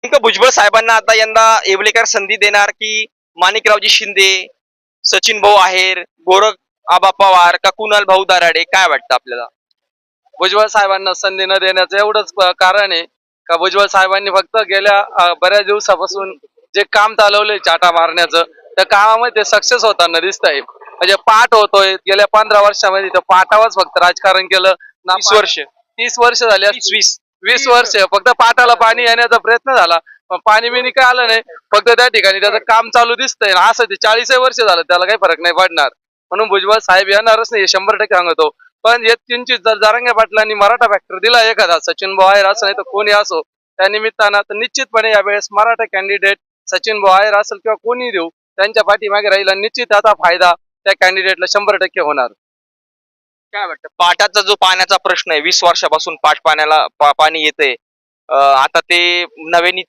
नेमकं भुजबळ साहेबांना आता यंदा येवलेकर संधी देणार की माणिकरावजी शिंदे, सचिन भाऊ आहेर, गोरख आबा पवार का कुणाल भाऊ दराडे, काय वाटतं आपल्याला? भुजबळ साहेबांना संधी न देण्याचं एवढंच कारण आहे का भुजबळ साहेबांनी फक्त गेल्या बऱ्याच दिवसापासून जे काम चालवलंय चाटा मारण्याचं त्या कामामध्ये ते सक्सेस होताना दिसत आहे. म्हणजे पाठ होतोय गेल्या 15 वर्षामध्ये तर पाठावरच फक्त राजकारण केलं ना. 20 वर्ष 30 वर्ष झाली असतील. 20 20 वर्ष फक्त पाटाला पाणी येण्याचा प्रयत्न झाला पण पाणी बिनी काय आलं नाही. फक्त त्या ठिकाणी त्याचं काम चालू दिसतंय ना. असं ते 40 वर्ष झालं त्याला काही फरक नाही पडणार. म्हणून भुजबळ साहेब येणारच नाही 100% सांगतो. पण हे किंचित जर जरांगे पाटलांनी मराठा फॅक्टर दिला एखादा सचिन भाऊ आहेर असं नाही तर कोणी असो त्या निमित्तानं तर निश्चितपणे यावेळेस मराठा कॅन्डिडेट सचिन भाऊ आहेर असेल किंवा कोणी देऊ त्यांच्या पाठीमागे राहील आणि निश्चित त्याचा फायदा त्या कॅन्डिडेटला 100% होणार. काय वाटतं पाटाचा जो पाण्याचा प्रश्न आहे 20 वर्षापासून पाणी येतंय, आता ते नव्याने